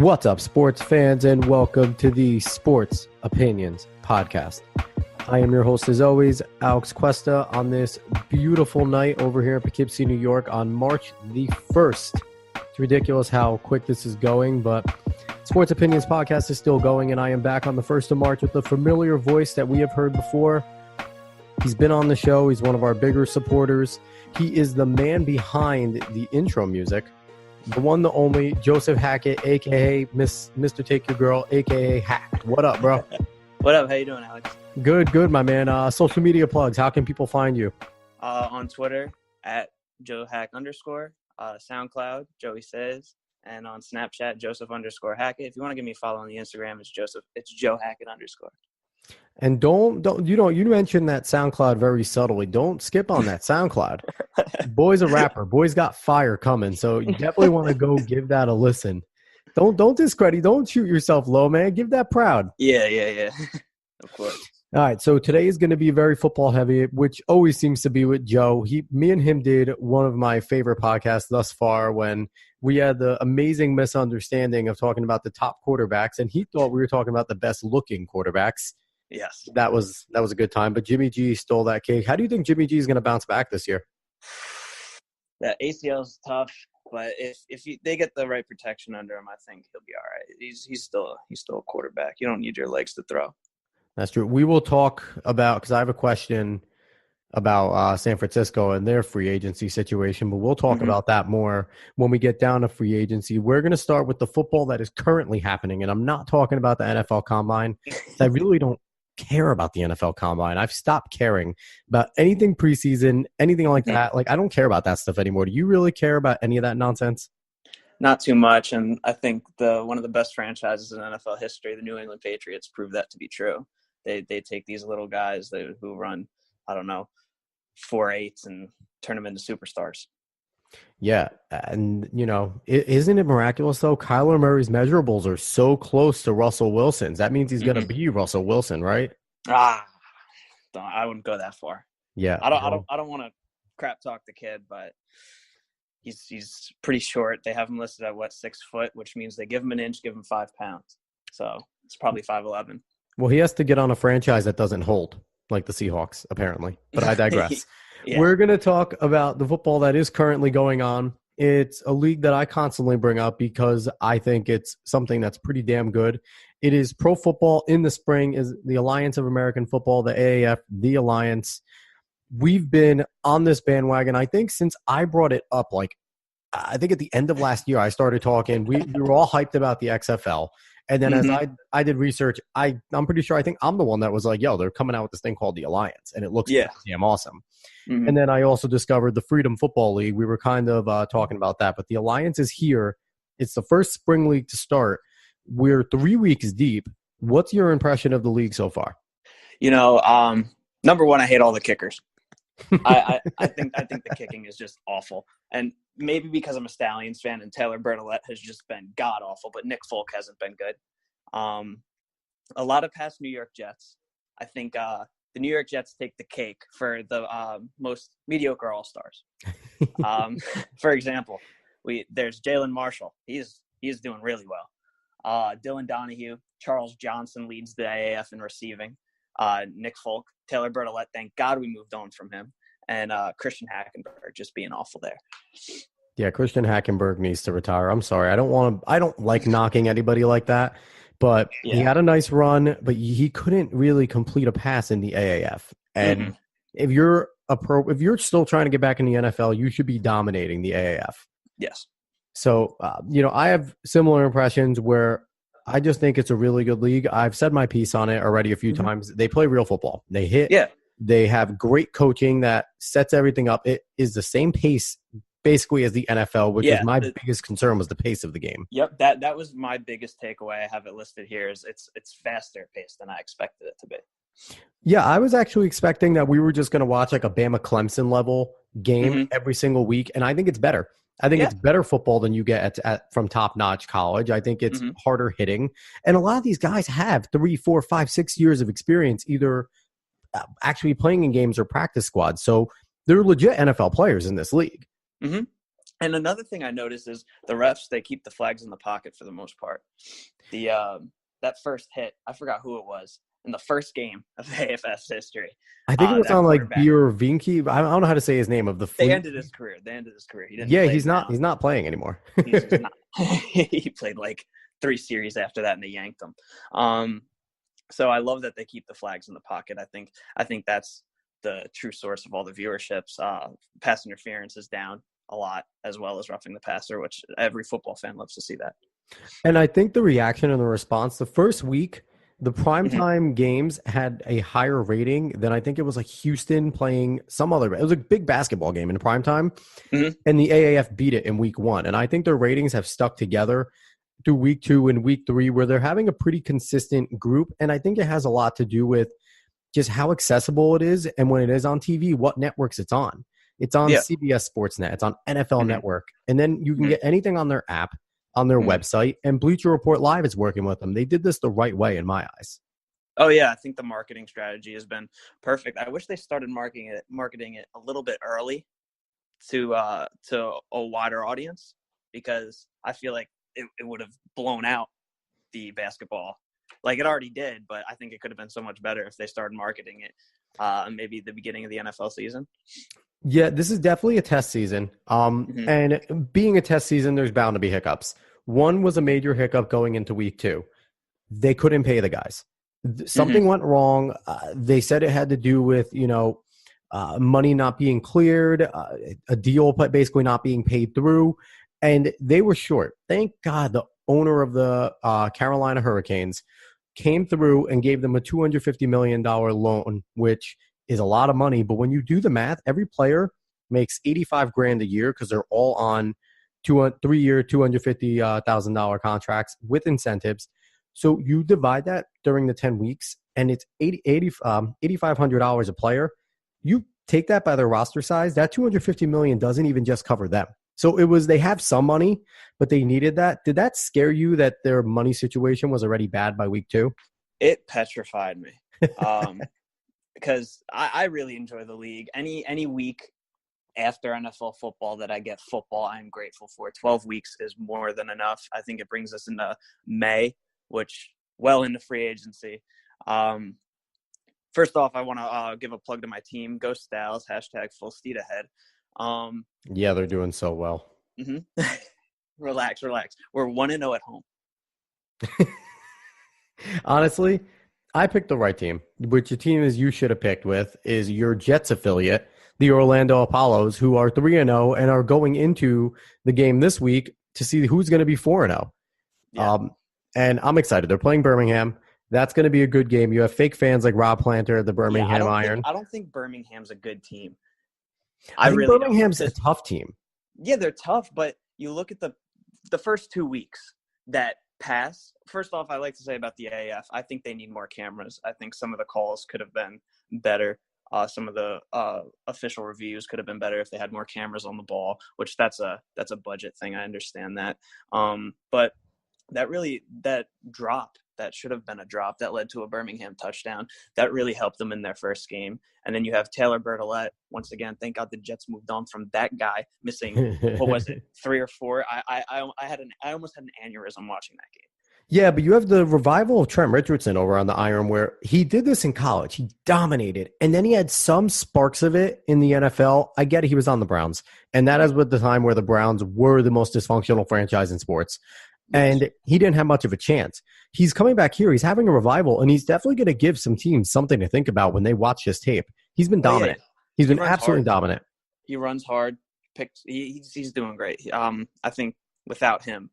What's up, sports fans, and welcome to the Sports Opinions Podcast. I am your host, as always, Alex Cuesta, on this beautiful night over here in Poughkeepsie, New York on March the 1st. It's ridiculous how quick this is going, but Sports Opinions Podcast is still going, and I am back on the 1st of March with a familiar voice that we have heard before. He's been on the show. He's one of our bigger supporters. He is the man behind the intro music. The one, the only, Joseph Hackett, a.k.a. Mr. Take Your Girl, a.k.a. Hack. What up, bro? What up? How you doing, Alex? Good, my man. Social media plugs. How can people find you? On Twitter, at JoeHack_, SoundCloud, Joey Says, and on Snapchat, Joseph_Hackett. If you want to give me a follow on the Instagram, it's Joe Hackett_. And don't you mentioned that SoundCloud very subtly. Don't skip on that SoundCloud. Boy's a rapper. Boy's got fire coming. So you definitely want to go give that a listen. Don't discredit. Don't shoot yourself low, man. Give that proud. Yeah. Of course. All right. So today is going to be very football heavy, which always seems to be with Joe. Me and him did one of my favorite podcasts thus far when we had the amazing misunderstanding of talking about the top quarterbacks, and he thought we were talking about the best looking quarterbacks. Yes. That was a good time, but Jimmy G stole that cake. How do you think Jimmy G is going to bounce back this year? That ACL is tough, but if they get the right protection under him, I think he'll be all right. He's still a quarterback. You don't need your legs to throw. That's true. We will talk about, because I have a question about San Francisco and their free agency situation, but we'll talk about that more when we get down to free agency. We're going to start with the football that is currently happening, and I'm not talking about the NFL Combine. I really don't care about the NFL Combine. I've stopped caring about anything preseason, anything like that. Like, I don't care about that stuff anymore. Do you really care about any of that nonsense? Not too much, and I think one of the best franchises in NFL history, the New England Patriots, proved that to be true. They take these little guys who run, 4.8s and turn them into superstars. Yeah, and isn't it miraculous though? Kyler Murray's measurables are so close to Russell Wilson's. That means he's going to be Russell Wilson, right? I wouldn't go that far. Yeah, I don't want to crap talk the kid, but he's pretty short. They have him listed at 6 foot, which means they give him an inch, give him 5 pounds. So it's probably 5'11". Well, he has to get on a franchise that doesn't hold, like the Seahawks, apparently. But I digress. Yeah. We're going to talk about the football that is currently going on. It's a league that I constantly bring up because I think it's something that's pretty damn good. It is pro football in the spring, is the Alliance of American Football, the AAF, the Alliance. We've been on this bandwagon, I think, since I brought it up. I think at the end of last year, I started talking. We were all hyped about the XFL. And then as I did research, I'm pretty sure I think I'm the one that was like, yo, they're coming out with this thing called the Alliance, and it looks damn awesome. And then I also discovered the Freedom Football League. We were kind of talking about that, but the Alliance is here. It's the first spring league to start. We're 3 weeks deep. What's your impression of the league so far? Number one, I hate all the kickers. I think the kicking is just awful. And maybe because I'm a Stallions fan and Taylor Bertolette has just been god-awful, but Nick Folk hasn't been good. A lot of past New York Jets. I think the New York Jets take the cake for the most mediocre All-Stars. For example, there's Jalen Marshall. He's doing really well. Dylan Donahue, Charles Johnson leads the AAF in receiving. Nick Folk, Taylor Bertolette, thank God we moved on from him, and Christian Hackenberg just being awful there. Yeah, Christian Hackenberg needs to retire. I'm sorry. I don't like knocking anybody like that, but he had a nice run, but he couldn't really complete a pass in the AAF. And if you're still trying to get back in the NFL, you should be dominating the AAF. Yes. So, I have similar impressions where I just think it's a really good league. I've said my piece on it already a few times. They play real football. They hit. Yeah. They have great coaching that sets everything up. It is the same pace basically as the NFL, which was my biggest concern was the pace of the game. Yep. That was my biggest takeaway. I have it listed here is it's faster paced than I expected it to be. Yeah, I was actually expecting that we were just going to watch like a Bama Clemson level game every single week, and I think it's better. I think it's better football than you get from top-notch college. I think it's harder hitting. And a lot of these guys have 3, 4, 5, 6 years of experience either actually playing in games or practice squads. So they're legit NFL players in this league. And another thing I noticed is the refs, they keep the flags in the pocket for the most part. That first hit, I forgot who it was, in the first game of AAF's history. I think it was That on like quarterback, Beer Vinky. I don't know how to say his name of the they fleet. ended his career. He didn't Yeah, play he's now. not playing anymore. He's not. He played like 3 series after that, and they yanked him. So I love that they keep the flags in the pocket. I think that's the true source of all the viewerships. Pass interference is down a lot, as well as roughing the passer, which every football fan loves to see that. And I think the reaction and the response the first week, the Mm-hmm. primetime games had a higher rating than I think it was like Houston playing some other. It was a big basketball game in primetime, Mm-hmm. and the AAF beat it in week 1. And I think their ratings have stuck together through week 2 and week 3, where they're having a pretty consistent group. And I think it has a lot to do with just how accessible it is, and when it is on TV, what networks it's on. It's on CBS Sportsnet. It's on NFL Network. And then you can get anything on their app, on their website, and Bleacher Report Live is working with them. They did this the right way in my eyes. Oh, yeah. I think the marketing strategy has been perfect. I wish they started marketing it a little bit early to a wider audience, because I feel like it would have blown out the basketball like it already did. But I think it could have been so much better if they started marketing it maybe at the beginning of the NFL season. Yeah, this is definitely a test season. And being a test season, there's bound to be hiccups. One was a major hiccup going into week 2. They couldn't pay the guys. Something went wrong. They said it had to do with, money not being cleared, a deal basically not being paid through, and they were short. Thank God the owner of the Carolina Hurricanes came through and gave them a $250 million loan, which is a lot of money. But when you do the math, every player makes $85,000 a year because they're all on 3-year, $250,000 contracts with incentives. So you divide that during the 10 weeks, and it's $8,500 a player. You take that by their roster size, that $250 million doesn't even just cover them. So they have some money, but they needed that. Did that scare you that their money situation was already bad by week 2? It petrified me. Because I really enjoy the league. Any week after NFL football that I get football, I'm grateful for. 12 weeks is more than enough. I think it brings us into May, which well into free agency. First off, I want to give a plug to my team. Go Styles, #full steed ahead. Yeah, they're doing so well. Relax. We're 1-0 at home. Honestly, I picked the right team. Which the team is you should have picked with is your Jets affiliate, the Orlando Apollos, who are 3-0 and are going into the game this week to see who's going to be 4-0. Yeah. And I'm excited. They're playing Birmingham. That's going to be a good game. You have fake fans like Rob Planter at the Birmingham Iron. I don't think Birmingham's a good team. I think really Birmingham's a tough team. Yeah, they're tough, but you look at the first 2 weeks that pass. First off, I like to say about the AAF, I think they need more cameras. I think some of the calls could have been better. Some of the official reviews could have been better if they had more cameras on the ball, which that's a budget thing. I understand that. But that drop, that should have been a drop that led to a Birmingham touchdown. That really helped them in their first game. And then you have Taylor Bertolette. Once again, thank God the Jets moved on from that guy missing, what was it, 3 or 4? I almost had an aneurysm watching that game. Yeah, but you have the revival of Trent Richardson over on the Iron, where he did this in college. He dominated. And then he had some sparks of it in the NFL. I get it. He was on the Browns. And that is at the time where the Browns were the most dysfunctional franchise in sports. And he didn't have much of a chance. He's coming back here. He's having a revival, and he's definitely going to give some teams something to think about when they watch his tape. He's been dominant. Yeah. He's been absolutely dominant. He runs hard. He's doing great. I think without him,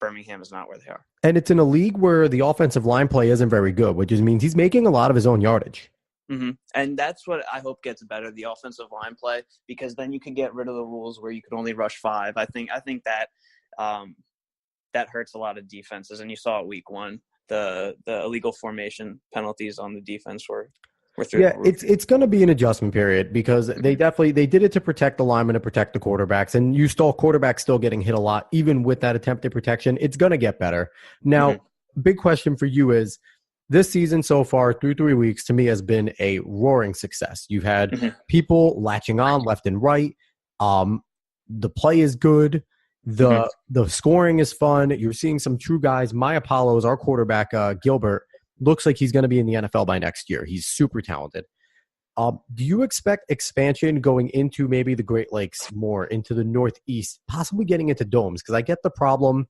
Birmingham is not where they are. And it's in a league where the offensive line play isn't very good, which means he's making a lot of his own yardage. Mm-hmm. And that's what I hope gets better, the offensive line play, because then you can get rid of the rules where you could only rush 5. I think that that hurts a lot of defenses, and you saw it week 1. The illegal formation penalties on the defense were through. Yeah, it's going to be an adjustment period because they did it to protect the linemen and protect the quarterbacks, and you saw quarterbacks still getting hit a lot, even with that attempted protection. It's going to get better. Now, big question for you is, this season so far, through 3 weeks, to me has been a roaring success. You've had people latching on left and right. The play is good. The scoring is fun. You're seeing some true guys. My Apollo's, our quarterback, Gilbert, looks like he's going to be in the NFL by next year. He's super talented. Do you expect expansion going into maybe the Great Lakes more, into the Northeast, possibly getting into domes? Because I get the problem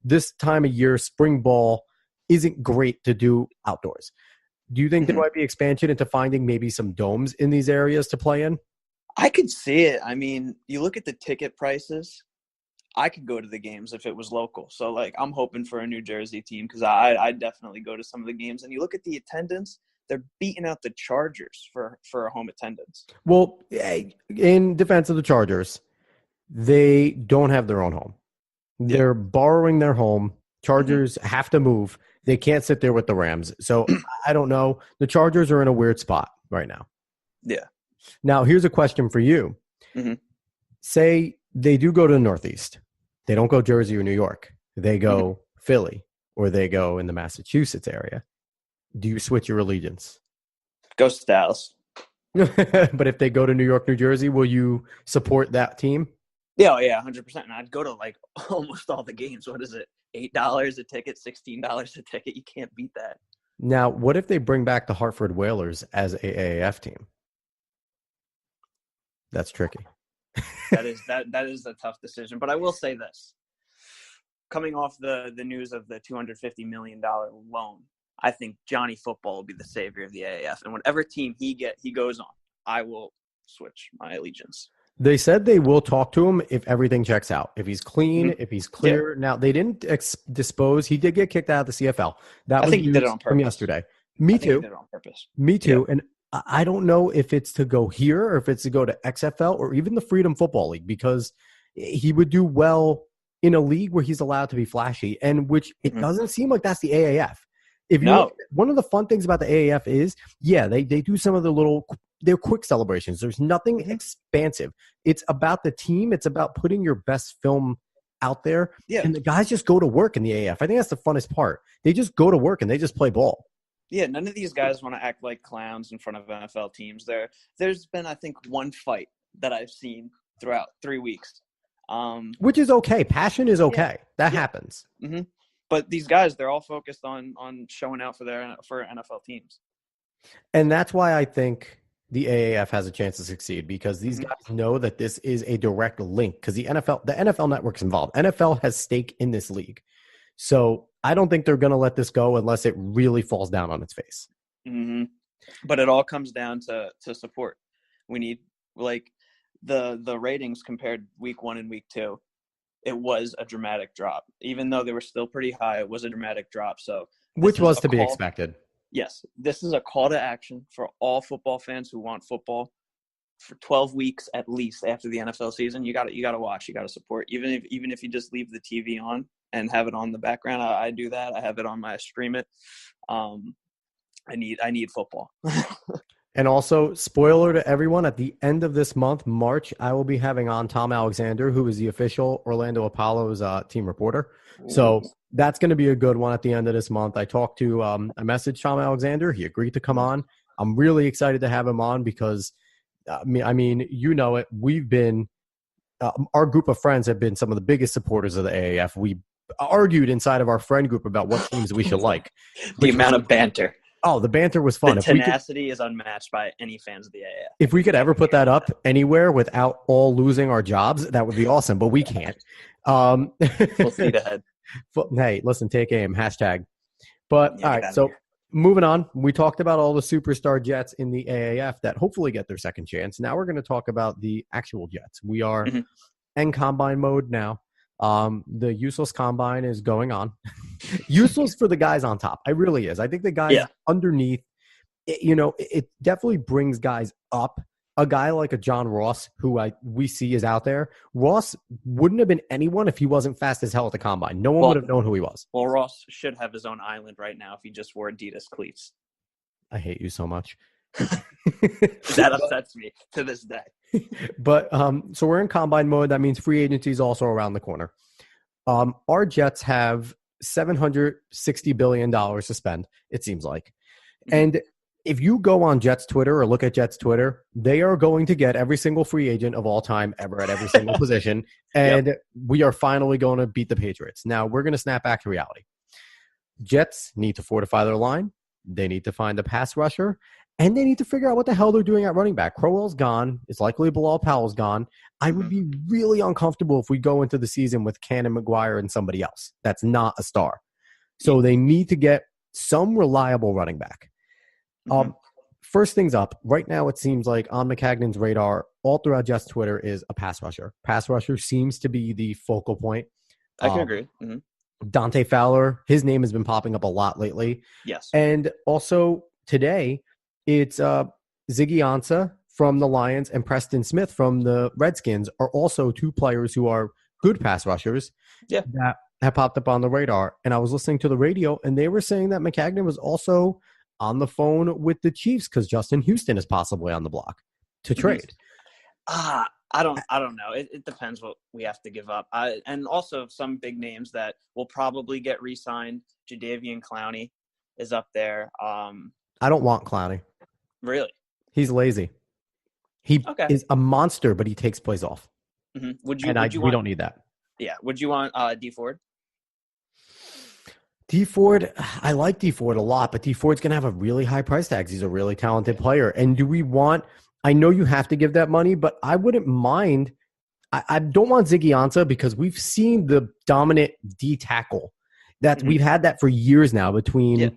this time of year, spring ball isn't great to do outdoors. Do you think there might be expansion into finding maybe some domes in these areas to play in? I could see it. I mean, you look at the ticket prices. I could go to the games if it was local. So, like, I'm hoping for a New Jersey team because I'd definitely go to some of the games. And you look at the attendance, they're beating out the Chargers for a home attendance. Well, in defense of the Chargers, they don't have their own home. They're borrowing their home. Chargers have to move. They can't sit there with the Rams. So, I don't know. The Chargers are in a weird spot right now. Yeah. Now, here's a question for you. Say they do go to the Northeast. They don't go Jersey or New York. They go Philly, or they go in the Massachusetts area. Do you switch your allegiance? Go Dallas. But if they go to New York, New Jersey, will you support that team? Yeah, 100%. And I'd go to like almost all the games. What is it? $8 a ticket, $16 a ticket. You can't beat that. Now, what if they bring back the Hartford Whalers as a AAF team? That's tricky. That is a tough decision. But I will say this. Coming off the news of the $250 million loan, I think Johnny Football will be the savior of the AAF. And whatever team he goes on, I will switch my allegiance. They said they will talk to him if everything checks out. If he's clean, if he's clear. Yeah. Now, they didn't dispose. He did get kicked out of the CFL. I think he did it on purpose. From yesterday. Me too. He did it on purpose. Me too. Yeah. And I don't know if it's to go here or if it's to go to XFL or even the Freedom Football League, because he would do well in a league where he's allowed to be flashy, and which it doesn't seem like that's the AAF. If you look, one of the fun things about the AAF is, they do some of the they're quick celebrations. There's nothing expansive. It's about the team. It's about putting your best film out there. Yeah. And the guys just go to work in the AAF. I think that's the funnest part. They just go to work and they just play ball. Yeah, none of these guys want to act like clowns in front of NFL teams. There's been, I think, one fight that I've seen throughout 3 weeks. Which is okay. Passion is okay. That happens. But these guys, they're all focused on showing out for NFL teams. And that's why I think the AAF has a chance to succeed, because these guys know that this is a direct link, because the NFL network's involved. NFL has stake in this league. So I don't think they're going to let this go unless it really falls down on its face. But it all comes down to support. We need, like, the ratings compared week 1 and week 2. It was a dramatic drop. Even though they were still pretty high, it was a dramatic drop. So, which was to be expected. Yes, this is a call to action for all football fans who want football for 12 weeks at least after the NFL season. You got to watch, you got to support. Even if you just leave the TV on and have it on the background, I do that. I have it on my stream it. I need football. And also, spoiler to everyone, at the end of this month, March, I will be having on Tom Alexander, who is the official Orlando Apollo's team reporter. So that's going to be a good one at the end of this month. I messaged Tom Alexander. He agreed to come on. I'm really excited to have him on because, I mean, you know it. We've been our group of friends have been some of the biggest supporters of the AAF. We argued inside of our friend group about what teams we should like. The amount of banter. Oh, the banter was fun. The tenacity is unmatched by any fans of the AAF. If we could ever put that up anywhere without all losing our jobs, that would be awesome, but we can't. Full speed ahead. Hey, listen, take aim, hashtag. But all right, so moving on. We talked about all the superstar Jets in the AAF that hopefully get their second chance. Now we're going to talk about the actual Jets. We are in combine mode now. The useless combine is going on. Useless for the guys on top. It really is. I think the guys underneath, it definitely brings guys up. A guy like a John Ross, who we see is out there. Ross wouldn't have been anyone if he wasn't fast as hell at the combine. No one would have known who he was. Well, Ross should have his own island right now if he just wore Adidas cleats. I hate you so much. That upsets me to this day. But so we're in combine mode. That means free agency is also around the corner. Our Jets have $760 billion to spend, it seems like. And if you go on Jets Twitter or look at Jets Twitter, they are going to get every single free agent of all time ever at every single position. And we are finally going to beat the Patriots. Now, we're going to snap back to reality. Jets need to fortify their line. They need to find a pass rusher. And they need to figure out what the hell they're doing at running back. Crowell's gone. It's likely Bilal Powell's gone. I would be really uncomfortable if we go into the season with Cannon McGuire and somebody else that's not a star. So they need to get some reliable running back. First things up, right now it seems like on McCagnon's radar, all throughout Jets Twitter, is a pass rusher. Pass rusher seems to be the focal point. I can agree. Dante Fowler, his name has been popping up a lot lately. Yes. And also today, it's Ziggy Ansah from the Lions and Preston Smith from the Redskins are also two players who are good pass rushers that have popped up on the radar. And I was listening to the radio, and they were saying that McCagnon was also on the phone with the Chiefs because Justin Houston is possibly on the block to trade. I don't know. It depends what we have to give up. And also some big names that will probably get re-signed. Jadeveon Clowney is up there. I don't want Clowney. Really? He's lazy. He is a monster, but he takes plays off. We don't need that. Yeah. Would you want D Ford? D Ford, I like D Ford a lot, but D Ford's going to have a really high price tag. He's a really talented player. And do we want – I know you have to give that money, but I wouldn't mind – I don't want Ziggy Ansah because we've seen the dominant D tackle. We've had that for years now between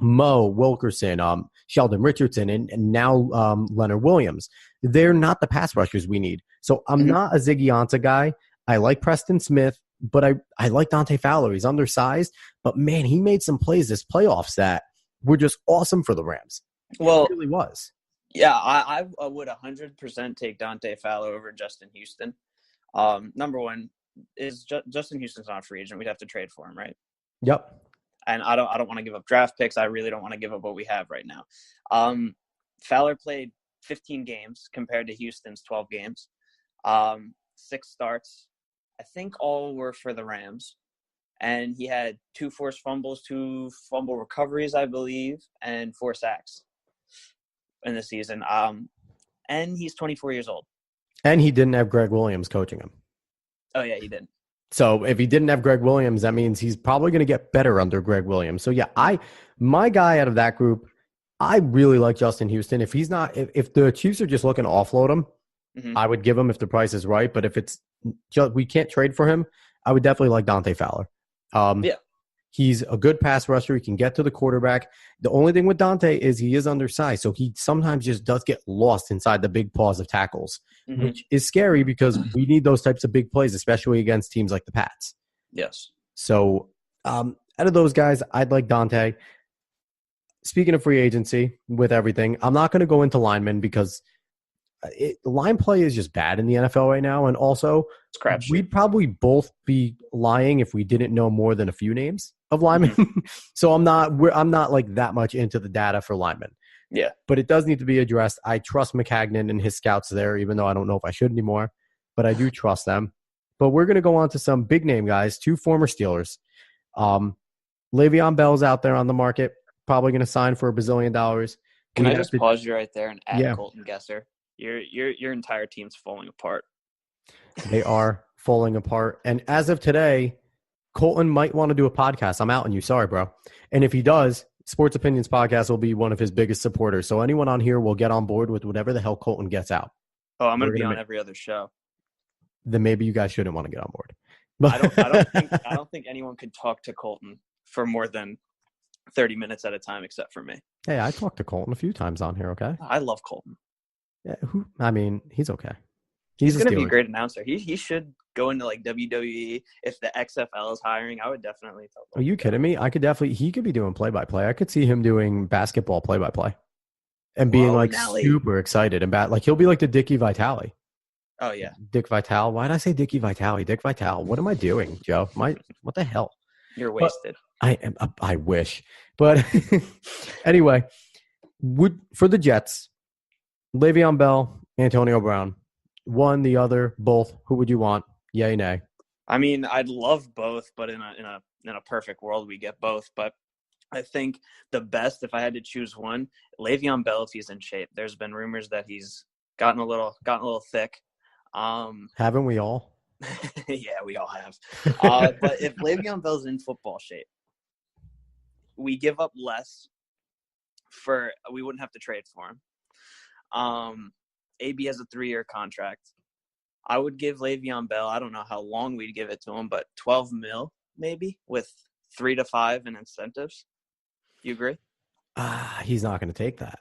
Mo, Wilkerson, Sheldon Richardson, and now Leonard Williams. They're not the pass rushers we need. So I'm not a Ziggy Ansah guy. I like Preston Smith. But I like Dante Fowler. He's undersized. But, man, he made some plays this playoffs that were just awesome for the Rams. Well, it really was. Yeah, I would 100% take Dante Fowler over Justin Houston. Number one, is Justin Houston's not a free agent. We'd have to trade for him, right? Yep. And I don't want to give up draft picks. I really don't want to give up what we have right now. Fowler played 15 games compared to Houston's 12 games. 6 starts. I think all were for the Rams. And he had 2 forced fumbles, 2 fumble recoveries, I believe, and 4 sacks in the season. And he's 24 years old. And he didn't have Greg Williams coaching him. Oh, yeah, he did. So if he didn't have Greg Williams, that means he's probably going to get better under Greg Williams. So, yeah, my guy out of that group, I really like Justin Houston. If the Chiefs are just looking to offload him, I would give him if the price is right. But if it's just, we can't trade for him, I would definitely like Dante Fowler. He's a good pass rusher. He can get to the quarterback. The only thing with Dante is he is undersized, so he sometimes just does get lost inside the big paws of tackles, which is scary because we need those types of big plays, especially against teams like the Pats. Yes. So out of those guys, I'd like Dante. Speaking of free agency with everything, I'm not going to go into linemen because line play is just bad in the NFL right now. And also, we'd probably both be lying if we didn't know more than a few names of linemen. So I'm not like that much into the data for linemen. Yeah. But it does need to be addressed. I trust McCagnon and his scouts there, even though I don't know if I should anymore. But I do trust them. But we're going to go on to some big name guys, 2 former Steelers. Le'Veon Bell's out there on the market, probably going to sign for $1 bazillion. Can I just pause you right there and add Colton Gesser? Your entire team's falling apart. They are falling apart. And as of today, Colton might want to do a podcast. I'm out on you. Sorry, bro. And if he does, Sports Opinions Podcast will be one of his biggest supporters. So anyone on here will get on board with whatever the hell Colton gets out. Oh, I'm going to be on every other show. Then maybe you guys shouldn't want to get on board. But I don't think anyone could talk to Colton for more than 30 minutes at a time except for me. Hey, I talked to Colton a few times on here, okay? I love Colton. Yeah, he's okay. He's going to be a great announcer. He should go into like WWE. If the XFL is hiring, I would definitely tell him. Are you kidding me? He could be doing play-by-play. I could see him doing basketball play-by-play and being super excited about he'll be like the Dickie Vitale. Oh yeah. Dick Vitale. Why did I say Dickie Vitale? Dick Vitale. What am I doing, Joe? What the hell? You're wasted. I wish. But anyway, for the Jets, Le'Veon Bell, Antonio Brown. One, the other, both. Who would you want? Yay, nay? I mean, I'd love both, but in a perfect world, we get both. But I think the best, if I had to choose one, Le'Veon Bell, if he's in shape. There's been rumors that he's gotten a little thick. Haven't we all? Yeah, we all have. But if Le'Veon Bell's in football shape, we give up less we wouldn't have to trade for him. AB has a 3-year contract. I would give Le'Veon Bell, I don't know how long we'd give it to him, but $12 million maybe with 3 to 5 in incentives. You agree? He's not going to take that.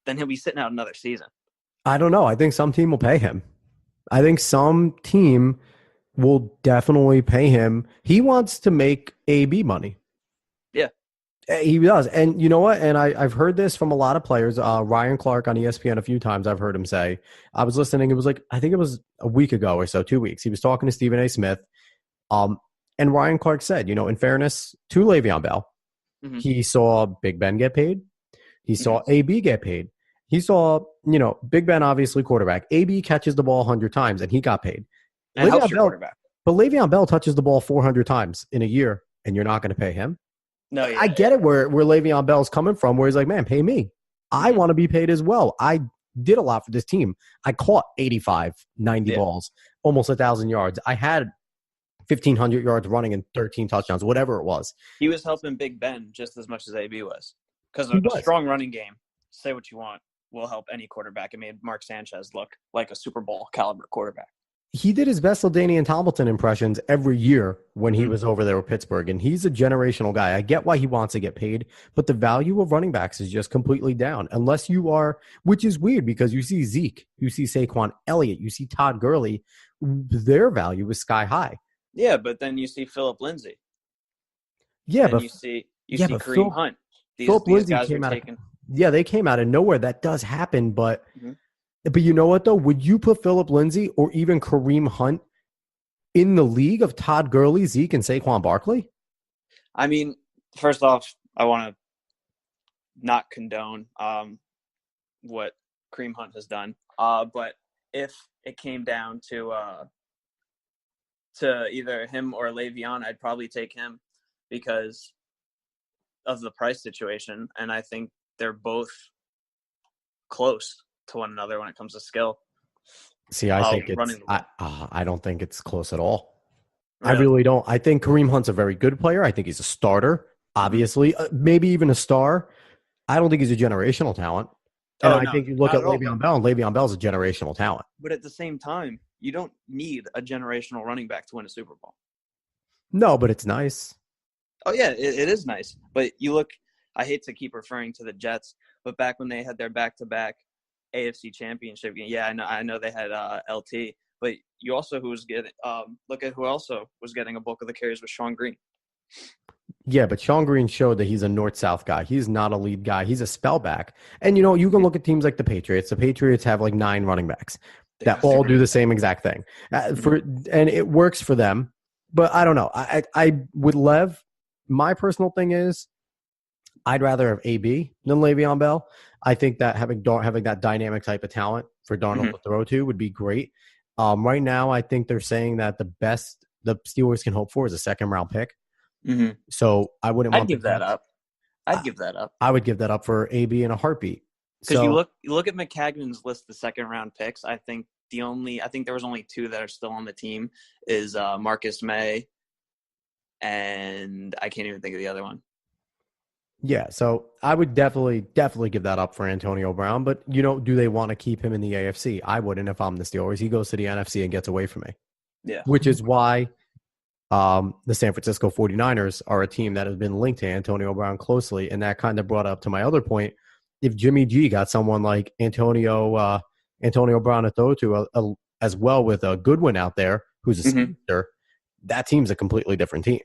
Then he'll be sitting out another season. I don't know. I think some team will pay him. I think some team will definitely pay him. He wants to make AB money. Yeah. He does. And you know what? And I've heard this from a lot of players. Ryan Clark on ESPN a few times I've heard him say. I was listening. It was like, I think it was a week ago or so, 2 weeks. He was talking to Stephen A. Smith. And Ryan Clark said, in fairness to Le'Veon Bell, he saw Big Ben get paid. He saw AB get paid. He saw, Big Ben, obviously quarterback. AB catches the ball 100 times, and he got paid. And helps your quarterback. But Le'Veon Bell touches the ball 400 times in a year, and you're not going to pay him? No, yeah, I get it where Le'Veon Bell's coming from, where he's like, man, pay me. I want to be paid as well. I did a lot for this team. I caught 85, 90 balls, almost 1,000 yards. I had 1,500 yards running and 13 touchdowns, whatever it was. He was helping Big Ben just as much as AB was. Because a strong running game, say what you want, will help any quarterback. It made Mark Sanchez look like a Super Bowl caliber quarterback. He did his best LaDainian Tomlinson impressions every year when he was over there with Pittsburgh, and he's a generational guy. I get why he wants to get paid, but the value of running backs is just completely down. Unless you are, which is weird because you see Zeke, you see Saquon Elliott, you see Todd Gurley, their value is sky high. Yeah, but then you see Philip Lindsay. Yeah, and but you see Kareem Hunt. These Lindsay guys came are out taking. Yeah, they came out of nowhere. That does happen, but you know what though? Would you put Philip Lindsay or even Kareem Hunt in the league of Todd Gurley, Zeke, and Saquon Barkley? I mean, first off, I want to not condone what Kareem Hunt has done. But if it came down to either him or Le'Veon, I'd probably take him because of the price situation, and I think they're both close to one another when it comes to skill. See, I think I don't think it's close at all. Really? I really don't. I think Kareem Hunt's a very good player. I think he's a starter, obviously, maybe even a star. I don't think he's a generational talent. And I think you look at Le'Veon Bell, and Le'Veon Bell's a generational talent. But at the same time, you don't need a generational running back to win a Super Bowl. No, but it's nice. Oh, yeah, it is nice. But you look – I hate to keep referring to the Jets, but back when they had their back-to-back AFC championship game, yeah, I know they had LT. But you also look at who also was getting a bulk of the carries with Sean Greene. Yeah, but Sean Greene showed that he's a north-south guy. He's not a lead guy. He's a spellback. And, you can look at teams like the Patriots. The Patriots have like 9 running backs that all do the same exact thing. And it works for them. But I don't know. I with Lev, my personal thing is I'd rather have AB than Le'Veon Bell. I think that having that dynamic type of talent for Darnold to throw to would be great. Right now, I think they're saying that the best the Steelers can hope for is a second-round pick. So I wouldn't want I'd give that up. I'd give that up. I would give that up for AB in a heartbeat. Because you look at McCagnon's list of second-round picks. I think there was only 2 that are still on the team is Marcus May, and I can't even think of the other one. Yeah, so I would definitely give that up for Antonio Brown. But, do they want to keep him in the AFC? I wouldn't if I'm the Steelers. He goes to the NFC and gets away from me. Yeah. Which is why the San Francisco 49ers are a team that has been linked to Antonio Brown closely. And that kind of brought up to my other point. If Jimmy G got someone like Antonio Brown to throw to as well with a Goodwin out there, who's a speedster, that team's a completely different team.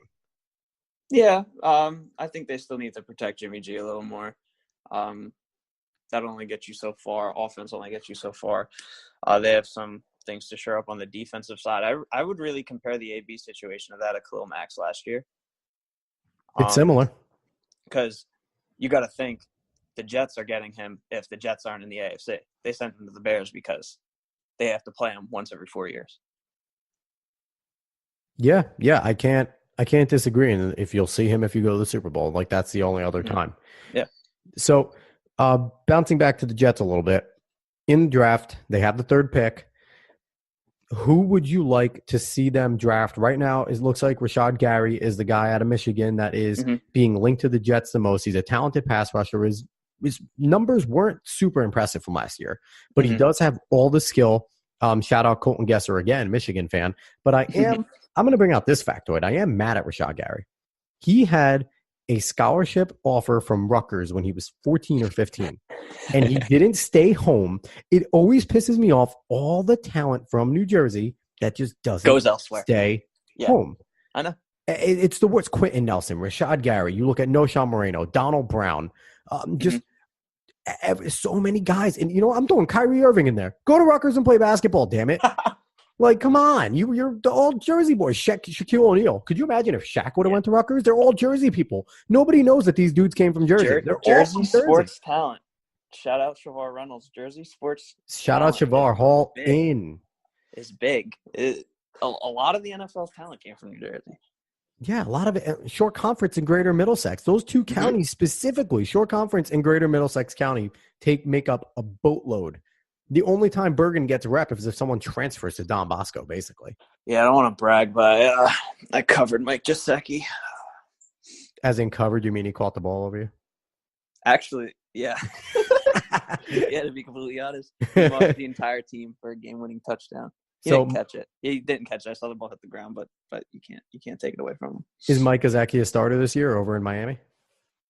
Yeah, I think they still need to protect Jimmy G a little more. That'll only get you so far. Offense only gets you so far. They have some things to shore up on the defensive side. I would really compare the AB situation to that of Khalil Mack's last year. It's similar. Because you got to think the Jets are getting him if the Jets aren't in the AFC. They sent him to the Bears because they have to play him once every 4 years. Yeah, I can't I can't disagree. And if you'll see him if you go to the Super Bowl, like that's the only other time. Yeah. So bouncing back to the Jets a little bit, in the draft, they have the third pick. Who would you like to see them draft right now? It looks like Rashad Gary is the guy out of Michigan that is being linked to the Jets the most. He's a talented pass rusher. His numbers weren't super impressive from last year, but he does have all the skill. Shout out Colton Gesser again, Michigan fan. But I'm going to bring out this factoid. I am mad at Rashad Gary. He had a scholarship offer from Rutgers when he was 14 or 15, and he didn't stay home. It always pisses me off, all the talent from New Jersey that just doesn't goes elsewhere. Stay home. I know. It's the worst. Quentin Nelson, Rashad Gary, you look at Noshawn Moreno, Donald Brown, so many guys. And, I'm throwing Kyrie Irving in there. Go to Rutgers and play basketball, damn it. Like, come on. You're the all Jersey boys. Shaquille O'Neal. Could you imagine if Shaq would have went to Rutgers? They're all Jersey people. Nobody knows that these dudes came from Jersey. They're Jersey all sports talent. Shout out Shavar Reynolds. Jersey sports. Shout out Shavar. Hall in. Is big. A lot of the NFL's talent came from New Jersey. Yeah, a lot of it. Short Conference and Greater Middlesex. Those two counties specifically, Short Conference and Greater Middlesex County, make up a boatload. The only time Bergen gets rep is if someone transfers to Don Bosco, basically. Yeah, I don't want to brag, but I covered Mike Gesicki. As in covered, you mean he caught the ball over you? Actually, yeah. Yeah, to be completely honest. He walked the entire team for a game-winning touchdown. He didn't catch it. He didn't catch it. I saw the ball hit the ground, but you can't take it away from him. Is Mike Gesicki a starter this year over in Miami?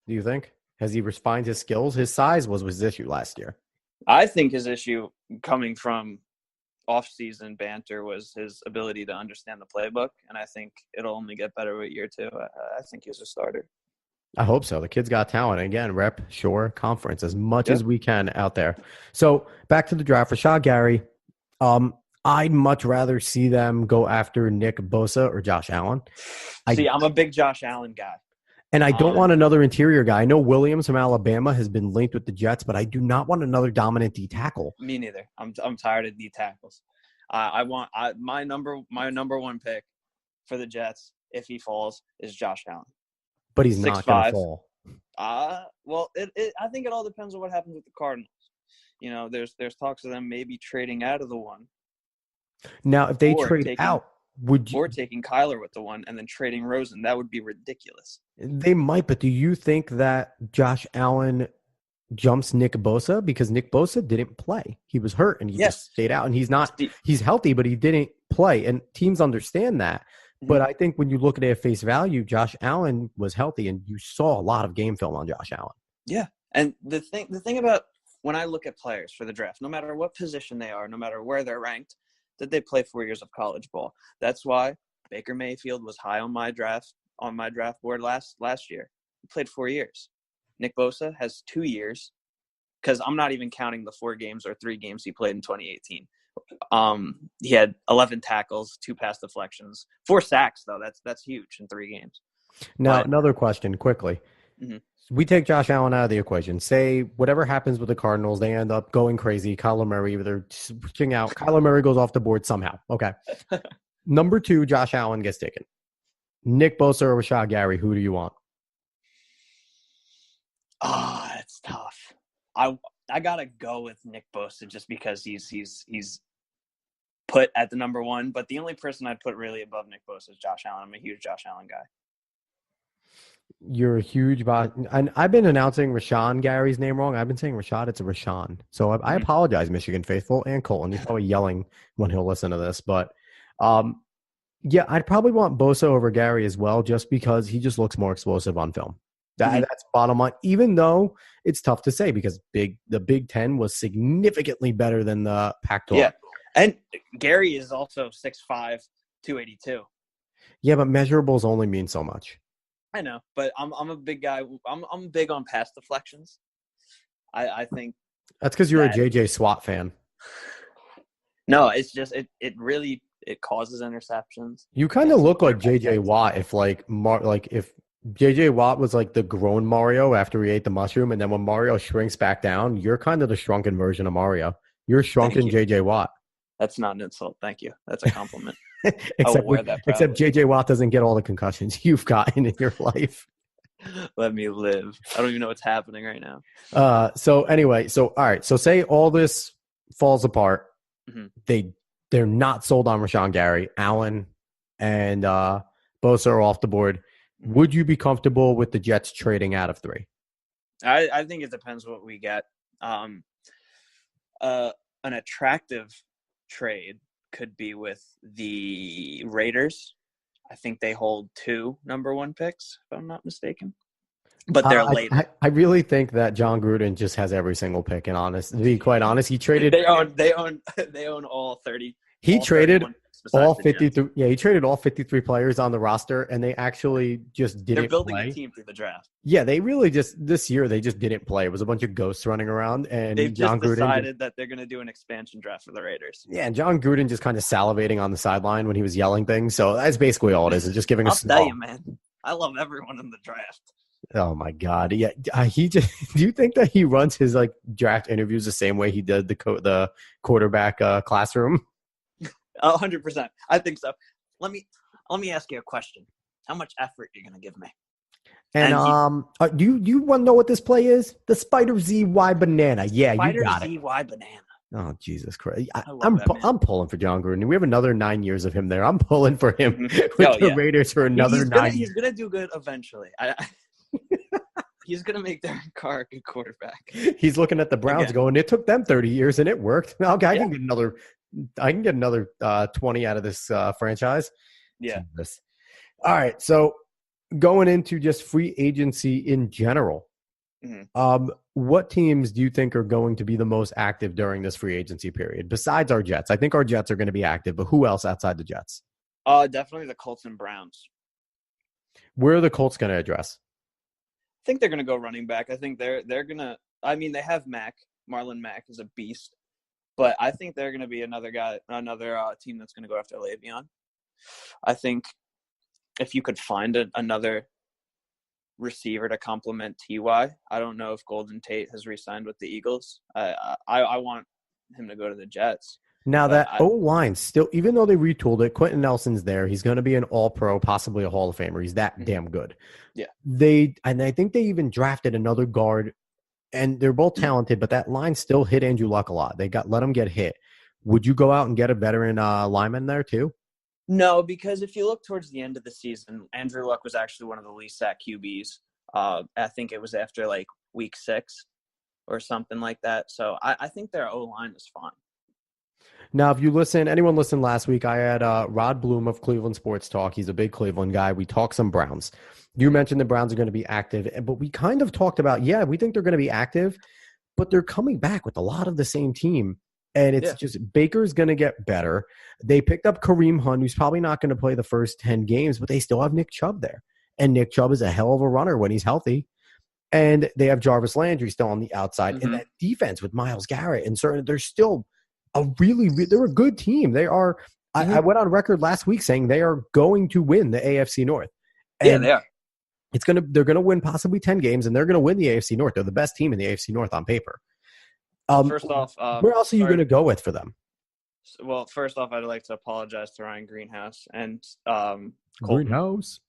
Do you think? Has he refined his skills? His size was his issue last year. I think his issue coming from off-season banter was his ability to understand the playbook, and I think it'll only get better with year two. I think he's a starter. I hope so. The kid's got talent. Again, rep Shore Conference as much as we can out there. So back to the draft. Rashad Gary, I'd much rather see them go after Nick Bosa or Josh Allen. I'm a big Josh Allen guy. And I don't want another interior guy. I know Williams from Alabama has been linked with the Jets, but I do not want another dominant D tackle. Me neither. I'm tired of D tackles. I want my number one pick for the Jets if he falls is Josh Allen. But he's not going to fall. Well, I think it all depends on what happens with the Cardinals. There's talks of them maybe trading out of the one. Now, if they trade out, or taking Kyler with the one and then trading Rosen, that would be ridiculous. They might, but do you think that Josh Allen jumps Nick Bosa? Because Nick Bosa didn't play. He was hurt and he just stayed out. And he's healthy, but he didn't play. And teams understand that. But I think when you look at it at face value, Josh Allen was healthy and you saw a lot of game film on Josh Allen. Yeah. And the thing about when I look at players for the draft, no matter what position they are, no matter where they're ranked, that they play 4 years of college ball. That's why Baker Mayfield was high on my draft board last year. He played 4 years. Nick Bosa has 2 years because I'm not even counting the 4 games or 3 games he played in 2018. He had 11 tackles, 2 pass deflections, 4 sacks though. That's huge in 3 games. Now, another question quickly. We take Josh Allen out of the equation. Say whatever happens with the Cardinals, they end up going crazy. Kyler Murray, they're switching out. Kyler Murray goes off the board somehow. Okay. Number 2, Josh Allen gets taken. Nick Bosa or Rashad Gary, who do you want? It's tough. I gotta go with Nick Bosa just because he's put at the number 1. But the only person I'd put really above Nick Bosa is Josh Allen. I'm a huge Josh Allen guy. You're a huge and I've been announcing Rashawn Gary's name wrong. I've been saying Rashad. It's a Rashawn. So I apologize, Michigan faithful and Colton. He's probably yelling when he'll listen to this. But, yeah, I'd probably want Bosa over Gary as well just because he just looks more explosive on film. That's bottom line, even though it's tough to say because the Big Ten was significantly better than the Pac-12. Yeah, and Gary is also 6'5", 282. Yeah, but measurables only mean so much. I know, but I'm a big guy. I'm big on pass deflections. I think that's because you're a JJ Swat fan. No, it's just it really causes interceptions. You kind of look like JJ Watt if if JJ Watt was like the grown Mario after he ate the mushroom, and then when Mario shrinks back down, you're kind of the shrunken version of Mario. You're shrunken JJ Watt. That's not an insult. Thank you. That's a compliment. I except will wear that proudly. except JJ Watt doesn't get all the concussions you've gotten in your life. Let me live. I don't even know what's happening right now. So anyway, all right. So say all this falls apart. Mm-hmm. They're not sold on Rashawn Gary. Allen and Bosa are off the board. Would you be comfortable with the Jets trading out of 3? I think it depends what we get. An attractive trade could be with the Raiders. I think they hold 2 number 1 picks, if I'm not mistaken. But they're later. I really think that John Gruden just has every single pick. And to be quite honest, he traded. They own all 30. He traded all 53. Yeah, he traded all 53 players on the roster, and they actually just didn't. They're building play. a team through the draft. Yeah, they really this year they just didn't play. It was a bunch of ghosts running around, and they've John just Gruden decided that they're going to do an expansion draft for the Raiders. Yeah, and John Gruden just kind of salivating on the sideline when he was yelling things. So that's basically all it is, and just giving I'll tell you, man, I love everyone in the draft. Oh my God! Yeah, he just. Do you think that he runs his draft interviews the same way he did the quarterback classroom? 100%. I think so. Let me ask you a question. How much effort are you going to give me? And do you want to know what this play is? The Spider ZY banana. Yeah, Spider you got ZY it. Banana. Oh Jesus Christ! I'm pulling for John Gruden. We have another 9 years of him there. I'm pulling for him with the Raiders for another 9 years. He's going to do good eventually. He's going to make Derek Carr a good quarterback. He's looking at the Browns going, it took them 30 years and it worked. Okay, I can get another 20 out of this franchise. Yeah. Jesus. All right. So going into just free agency in general, what teams do you think are going to be the most active during this free agency period besides our Jets? I think our Jets are going to be active, but who else outside the Jets? Definitely the Colts and Browns. Where are the Colts going to address? I think they're going to go running back. I think they're going to – I mean, they have Mack. Marlon Mack is a beast. But I think they're going to be another team that's going to go after Le'Veon. I think if you could find another receiver to complement T.Y., I don't know if Golden Tate has re-signed with the Eagles. I want him to go to the Jets. Now that O-line still, even though they retooled it, Quentin Nelson's there. He's going to be an all-pro, possibly a Hall of Famer. He's that damn good. Yeah. I think they even drafted another guard, and they're both talented, but that line still hit Andrew Luck a lot. Let him get hit. Would you go out and get a veteran lineman there too? No, because if you look towards the end of the season, Andrew Luck was actually one of the least sacked QBs. I think it was after week 6 or something like that. So I think their O-line is fine. Now, if anyone listened last week, I had Rod Bloom of Cleveland Sports Talk. He's a big Cleveland guy. We talked some Browns. You mentioned the Browns are going to be active, but we kind of talked about, we think they're going to be active, but they're coming back with a lot of the same team. And it's just Baker's going to get better. They picked up Kareem Hunt, who's probably not going to play the first 10 games, but they still have Nick Chubb there. And Nick Chubb is a hell of a runner when he's healthy. And they have Jarvis Landry still on the outside. And that defense with Myles Garrett and they're still they're a good team. They are. I went on record last week saying they are going to win the AFC North. And they are. They're gonna win possibly 10 games, and they're gonna win the AFC North. They're the best team in the AFC North on paper. First off, where else are you gonna go with for them? Well, first off, I'd like to apologize to Ryan Greenhouse and Greenhouse.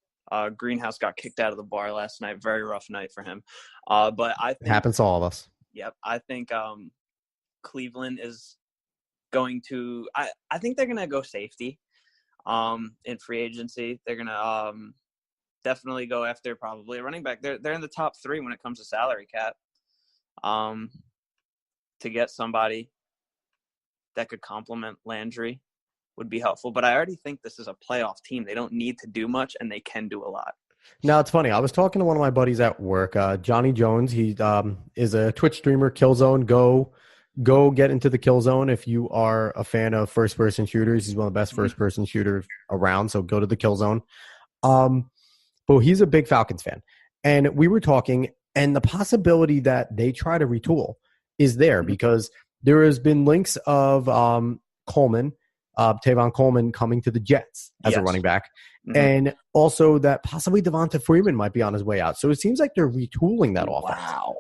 Greenhouse got kicked out of the bar last night. Very rough night for him. But I think it happens to all of us. Yep, I think Cleveland is going to. I think they're gonna go safety. In free agency, they're gonna definitely go after probably a running back. They're in the top 3 when it comes to salary cap. To get somebody that could complement Landry would be helpful. But I already think this is a playoff team. They don't need to do much, and they can do a lot. Now, it's funny. I was talking to one of my buddies at work, Johnny Jones. He is a Twitch streamer, Killzone. Go get into the Killzone if you are a fan of first-person shooters. He's one of the best first-person shooters around, so go to the Killzone. But he's a big Falcons fan. And we were talking, and the possibility that they try to retool is there because there has been links of Tavon Coleman coming to the Jets as a running back. And also that possibly Devonta Freeman might be on his way out. So it seems like they're retooling that offense. Wow.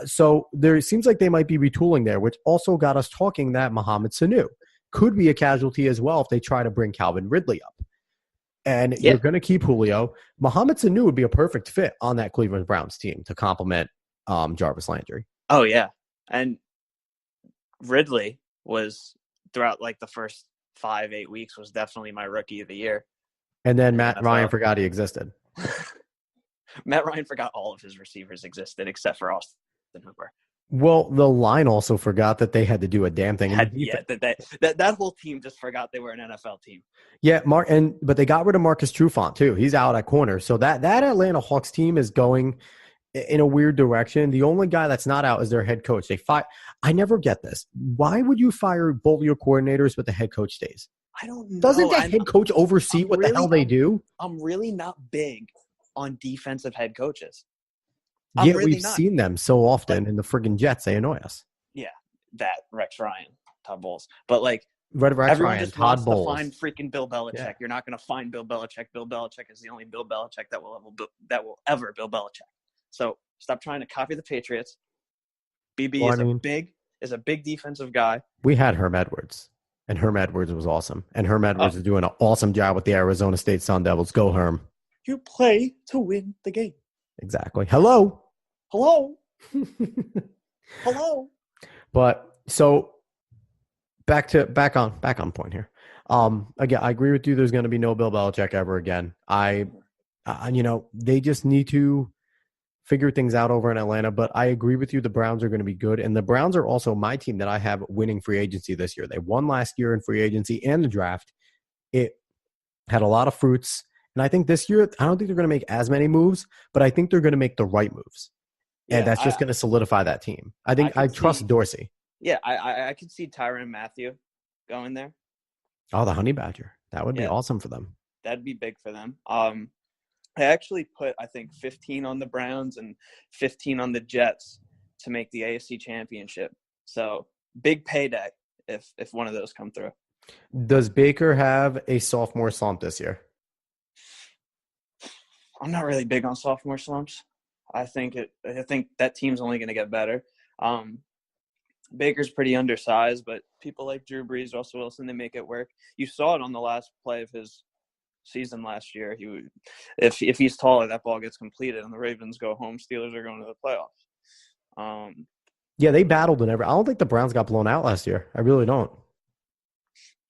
So there seems like they might be retooling there, which also got us talking that Mohamed Sanu could be a casualty as well if they try to bring Calvin Ridley up. And Yeah. you're going to keep Julio. Mohamed Sanu would be a perfect fit on that Cleveland Browns team to complement Jarvis Landry. Oh, yeah. And Ridley was, throughout like the first 5-8 weeks, was definitely my rookie of the year. And then Matt Ryan forgot he existed. Matt Ryan forgot all of his receivers existed except for Austin Hooper. Well, the line also forgot that they had to do a damn thing. That whole team just forgot they were an NFL team. Yeah, but they got rid of Marcus Trufant too. He's out at corner. So that Atlanta Hawks team is going in a weird direction. The only guy that's not out is their head coach. I never get this. Why would you fire both your coordinators but the head coach stays? I don't know. Doesn't the head coach oversee what the hell they do? I'm really not big on defensive head coaches. Yeah, we've seen them so often in the friggin' Jets. They annoy us. Yeah, that Rex Ryan, Todd Bowles. But like, Rex Ryan, just Todd wants Bowles. to find freaking Bill Belichick. Yeah. You're not going to find Bill Belichick. Bill Belichick is the only Bill Belichick that will ever Bill Belichick. So stop trying to copy the Patriots. BB is a big defensive guy. We had Herm Edwards, and Herm Edwards was awesome. And Herm Edwards is doing an awesome job with the Arizona State Sun Devils. Go, Herm. You play to win the game. Exactly. Hello. But so back on point here. Again, I agree with you. There's going to be no Bill Belichick ever again. They just need to figure things out over in Atlanta. But I agree with you. The Browns are going to be good, and the Browns are also my team that I have winning free agency this year. They won last year in free agency and the draft. It had a lot of fruits, and I think this year I don't think they're going to make as many moves, but I think they're going to make the right moves. And that's just going to solidify that team. I trust Dorsey. Yeah, I could see Tyrann Mathieu going there. Oh, the Honey Badger. That would be awesome for them. That'd be big for them. I actually put, I think, 15 on the Browns and 15 on the Jets to make the AFC Championship. So big payday if one of those come through. Does Baker have a sophomore slump this year? I'm not really big on sophomore slumps. I think that team's only going to get better. Baker's pretty undersized, but people like Drew Brees, Russell Wilson, they make it work. You saw it on the last play of his season last year. If he's taller, that ball gets completed, and the Ravens go home. Steelers are going to the playoffs. Yeah, they battled and everything. I don't think the Browns got blown out last year. I really don't.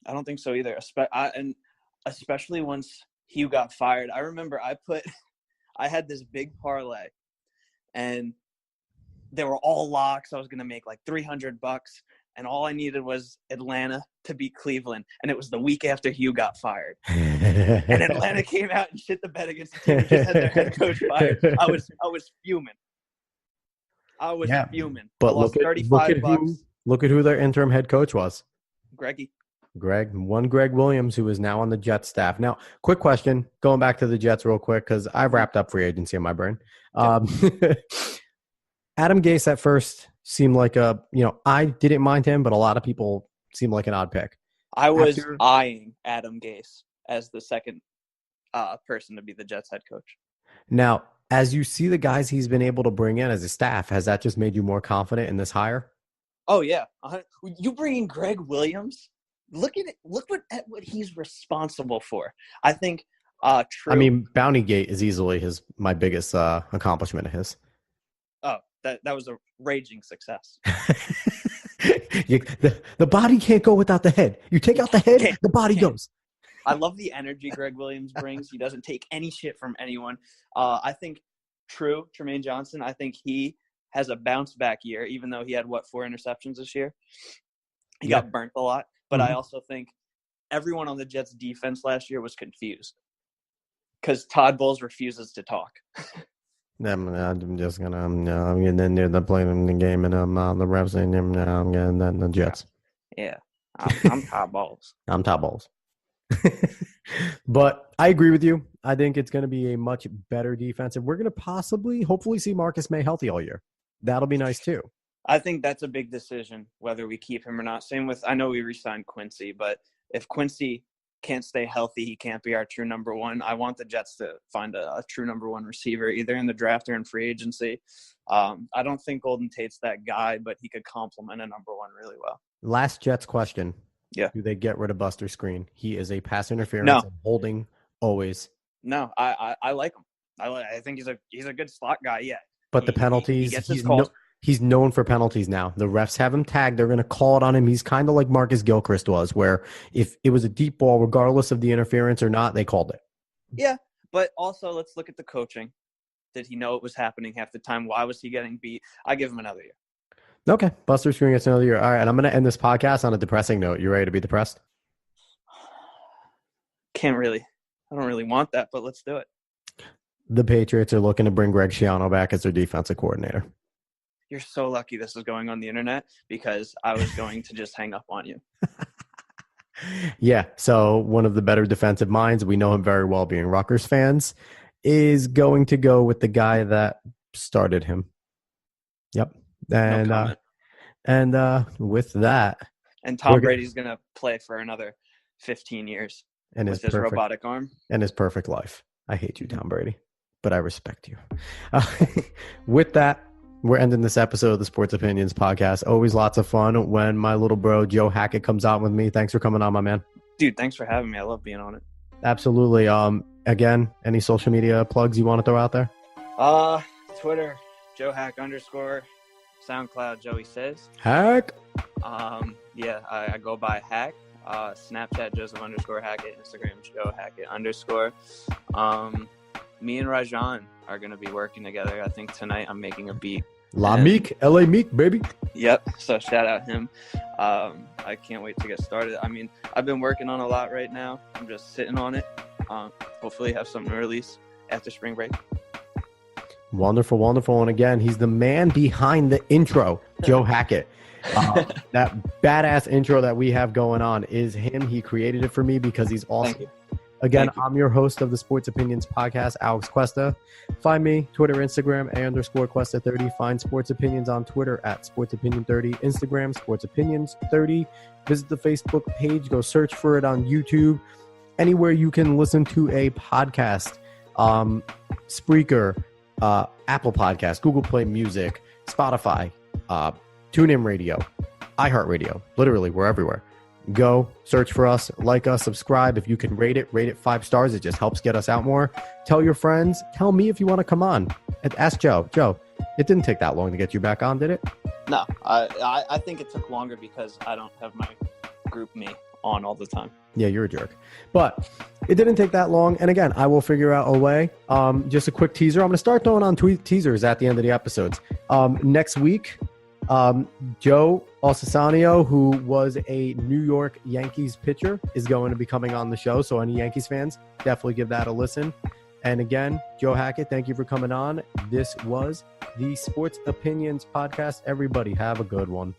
I don't think so either. And especially once Hugh got fired. I remember I had this big parlay. And they were all locks. I was going to make like $300, and all I needed was Atlanta to beat Cleveland. And it was the week after Hugh got fired. And Atlanta came out and shit the bet against the team that just had their head coach fired. I was fuming. Fuming. But I lost $35. Look at who their interim head coach was. Greg Williams, who is now on the Jets staff. Now, quick question, going back to the Jets real quick, because I've wrapped up free agency in my brain. Adam Gase at first seemed like I didn't mind him, but a lot of people seemed like an odd pick. I was eyeing Adam Gase as the second person to be the Jets head coach. Now, as you see the guys he's been able to bring in as a staff, has that just made you more confident in this hire? Oh, yeah. You bring in Greg Williams? Look at it. Look what he's responsible for. I think true. I mean, Bountygate is easily my biggest accomplishment of his. Oh, that was a raging success. The body can't go without the head. You take out the head, the body goes. I love the energy Greg Williams brings. He doesn't take any shit from anyone. I think Tremaine Johnson, I think he has a bounce back year, even though he had 4 interceptions this year. He got burnt a lot. But I also think everyone on the Jets defense last year was confused because Todd Bowles refuses to talk. I'm just going to I'm getting in there, they're playing the game, and the refs saying, I'm getting the Jets. Yeah. I'm Todd Bowles. I'm Todd Bowles. But I agree with you. I think it's going to be a much better defense. And we're going to hopefully see Marcus May healthy all year. That'll be nice too. I think that's a big decision, whether we keep him or not. Same with, I know we re-signed Quincy, but if Quincy can't stay healthy, he can't be our true number one. I want the Jets to find a true number one receiver, either in the draft or in free agency. I don't think Golden Tate's that guy, but he could complement a number one really well. Last Jets question. Yeah. Do they get rid of Buster Screen? He is a pass interference No. and holding always. No, I like him. I think he's a good slot guy. Yeah. But the penalties, he gets his calls. He's known for penalties now. The refs have him tagged. They're going to call it on him. He's kind of like Marcus Gilchrist was, where if it was a deep ball, regardless of the interference or not, they called it. Yeah, but also let's look at the coaching. Did he know it was happening half the time? Why was he getting beat? I give him another year. Okay, Buster Screen gets another year. All right, and I'm going to end this podcast on a depressing note. You ready to be depressed? I don't really want that, but let's do it. The Patriots are looking to bring Greg Schiano back as their defensive coordinator. You're so lucky this is going on the internet because I was going to just hang up on you. Yeah, so one of the better defensive minds, we know him very well being Rutgers fans, is going to go with the guy that started him. Yep. And with that. And Tom Brady's going to play for another 15 years with his robotic arm. And his perfect life. I hate you, Tom Brady, but I respect you. With that, we're ending this episode of the Sports Opinions podcast. Always lots of fun when my little bro, Joe Hackett, comes out with me. Thanks for coming on, my man. Dude, thanks for having me. I love being on it. Absolutely. Again, any social media plugs you want to throw out there? Twitter, Joe Hack _ SoundCloud, Joey Says. Hack. Yeah, I go by Hack. Snapchat, Joseph _ Hackett. Instagram, Joe Hackett _ Me and Rajan are going to be working together. I think tonight I'm making a beat. Meek, LA Meek, baby. Yep. So shout out him. I can't wait to get started. I mean, I've been working on a lot right now. I'm just sitting on it. Hopefully have something to release after spring break. Wonderful, wonderful. And again, he's the man behind the intro, Joe Hackett. That badass intro that we have going on is him. He created it for me because he's awesome. Thank you. Again, I'm your host of the Sports Opinions podcast, Alex Cuesta. Find me, Twitter, Instagram, _Cuesta30. Find Sports Opinions on Twitter at SportsOpinion30. Instagram, Sports Opinions30. Visit the Facebook page. Go search for it on YouTube. Anywhere you can listen to a podcast. Spreaker, Apple Podcast, Google Play Music, Spotify, TuneIn Radio, iHeartRadio. Literally, we're everywhere. Go search for us, like us, subscribe. If you can rate it 5 stars. It just helps get us out more. Tell your friends. Tell me if you want to come on. And ask Joe. Joe, it didn't take that long to get you back on, did it? No, I think it took longer because I don't have my group me on all the time. Yeah, you're a jerk. But it didn't take that long. And again, I will figure out a way. Just a quick teaser. I'm going to start throwing on teasers at the end of the episodes. Next week, Joe Osasanio, who was a New York Yankees pitcher, is going to be coming on the show. So any Yankees fans, definitely give that a listen. And again, Joe Hackett, thank you for coming on. This was the Sports Opinions podcast. Everybody have a good one.